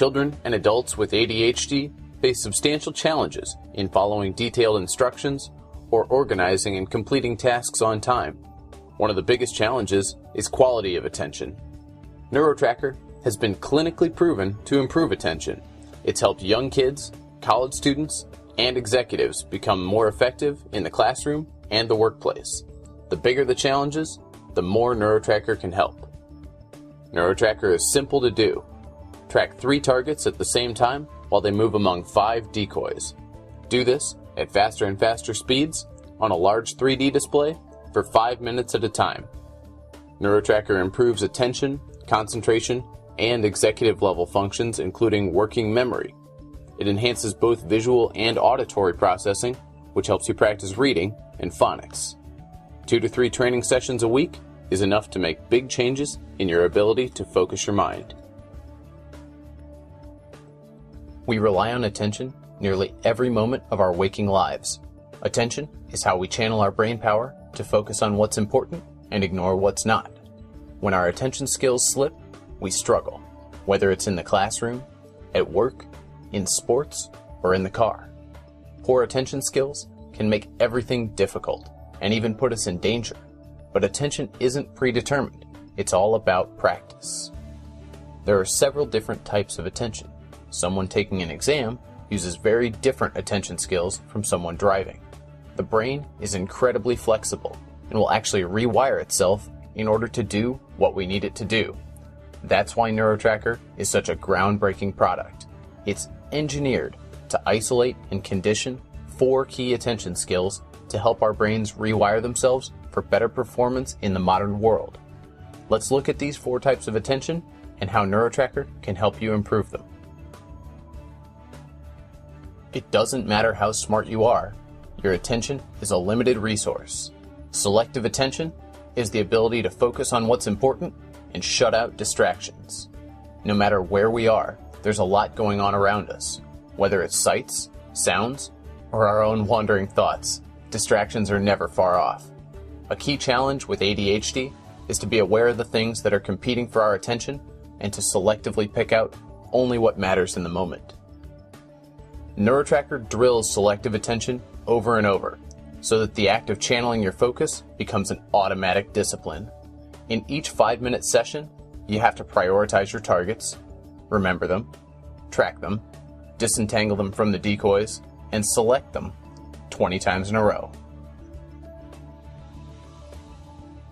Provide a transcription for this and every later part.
Children and adults with ADHD face substantial challenges in following detailed instructions or organizing and completing tasks on time. One of the biggest challenges is quality of attention. NeuroTracker has been clinically proven to improve attention. It's helped young kids, college students, and executives become more effective in the classroom and the workplace. The bigger the challenges, the more NeuroTracker can help. NeuroTracker is simple to do. Track 3 targets at the same time while they move among 5 decoys. Do this at faster and faster speeds on a large 3D display for 5 minutes at a time. NeuroTracker improves attention, concentration, and executive level functions, including working memory. It enhances both visual and auditory processing, which helps you practice reading and phonics. 2 to 3 training sessions a week is enough to make big changes in your ability to focus your mind. We rely on attention nearly every moment of our waking lives. Attention is how we channel our brain power to focus on what's important and ignore what's not. When our attention skills slip, we struggle, whether it's in the classroom, at work, in sports, or in the car. Poor attention skills can make everything difficult and even put us in danger. But attention isn't predetermined. It's all about practice. There are several different types of attention. Someone taking an exam uses very different attention skills from someone driving. The brain is incredibly flexible and will actually rewire itself in order to do what we need it to do. That's why NeuroTracker is such a groundbreaking product. It's engineered to isolate and condition 4 key attention skills to help our brains rewire themselves for better performance in the modern world. Let's look at these 4 types of attention and how NeuroTracker can help you improve them. It doesn't matter how smart you are, your attention is a limited resource. Selective attention is the ability to focus on what's important and shut out distractions. No matter where we are, there's a lot going on around us. Whether it's sights, sounds, or our own wandering thoughts, distractions are never far off. A key challenge with ADHD is to be aware of the things that are competing for our attention and to selectively pick out only what matters in the moment. NeuroTracker drills selective attention over and over, so that the act of channeling your focus becomes an automatic discipline. In each 5-minute session, you have to prioritize your targets, remember them, track them, disentangle them from the decoys, and select them 20 times in a row.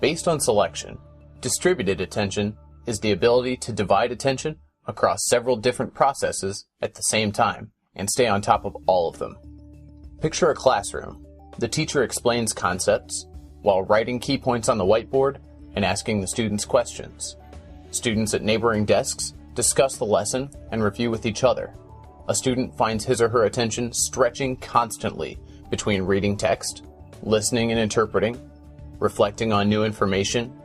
Based on selection, distributed attention is the ability to divide attention across several different processes at the same time and stay on top of all of them. Picture a classroom. The teacher explains concepts while writing key points on the whiteboard and asking the students questions. Students at neighboring desks discuss the lesson and review with each other. A student finds his or her attention stretching constantly between reading text, listening and interpreting, reflecting on new information,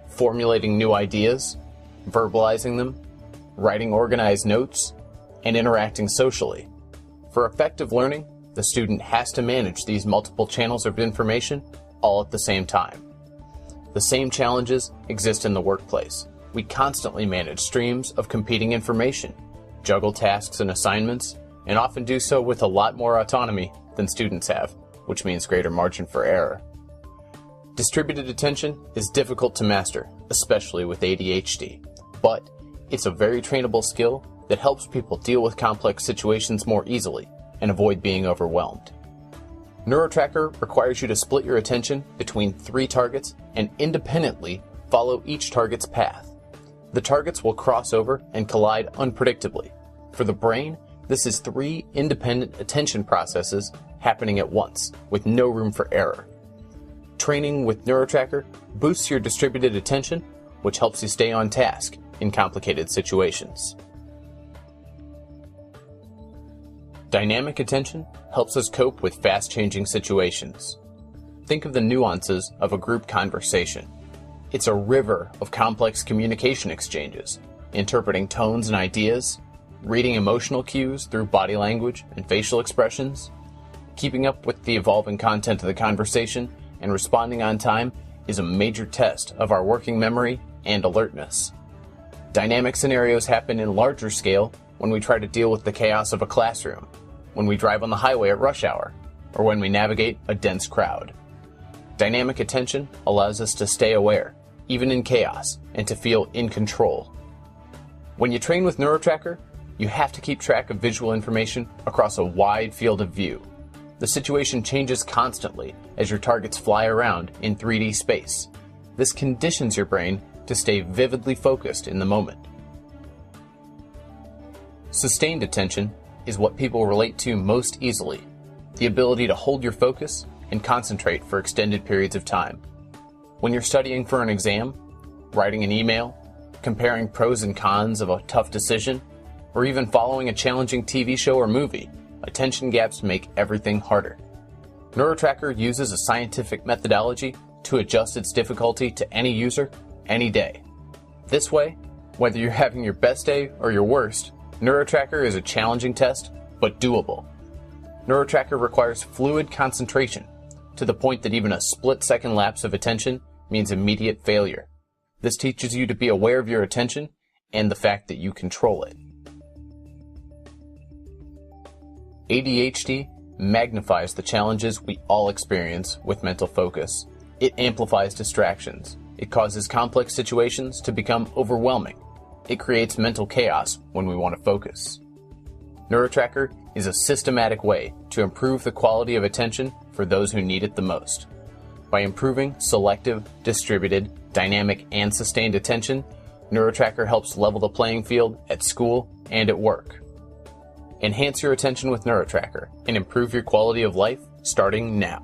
formulating new ideas, verbalizing them, writing organized notes, and interacting socially. For effective learning, the student has to manage these multiple channels of information all at the same time. The same challenges exist in the workplace. We constantly manage streams of competing information, juggle tasks and assignments, and often do so with a lot more autonomy than students have, which means greater margin for error. Distributed attention is difficult to master, especially with ADHD, but it's a very trainable skill that helps people deal with complex situations more easily and avoid being overwhelmed. NeuroTracker requires you to split your attention between 3 targets and independently follow each target's path. The targets will cross over and collide unpredictably. For the brain, this is 3 independent attention processes happening at once, with no room for error. Training with NeuroTracker boosts your distributed attention, which helps you stay on task in complicated situations. Dynamic attention helps us cope with fast-changing situations. Think of the nuances of a group conversation. It's a river of complex communication exchanges, interpreting tones and ideas, reading emotional cues through body language and facial expressions. Keeping up with the evolving content of the conversation and responding on time is a major test of our working memory and alertness. Dynamic scenarios happen in larger scale when we try to deal with the chaos of a classroom, when we drive on the highway at rush hour, or when we navigate a dense crowd. Dynamic attention allows us to stay aware, even in chaos, and to feel in control. When you train with NeuroTracker, you have to keep track of visual information across a wide field of view. The situation changes constantly as your targets fly around in 3D space. This conditions your brain to stay vividly focused in the moment. Sustained attention is what people relate to most easily, the ability to hold your focus and concentrate for extended periods of time. When you're studying for an exam, writing an email, comparing pros and cons of a tough decision, or even following a challenging TV show or movie, attention gaps make everything harder. NeuroTracker uses a scientific methodology to adjust its difficulty to any user, any day. This way, whether you're having your best day or your worst, NeuroTracker is a challenging test, but doable. NeuroTracker requires fluid concentration, to the point that even a split-second lapse of attention means immediate failure. This teaches you to be aware of your attention and the fact that you control it. ADHD magnifies the challenges we all experience with mental focus. It amplifies distractions. It causes complex situations to become overwhelming. It creates mental chaos when we want to focus. NeuroTracker is a systematic way to improve the quality of attention for those who need it the most. By improving selective, distributed, dynamic, and sustained attention, NeuroTracker helps level the playing field at school and at work. Enhance your attention with NeuroTracker and improve your quality of life starting now.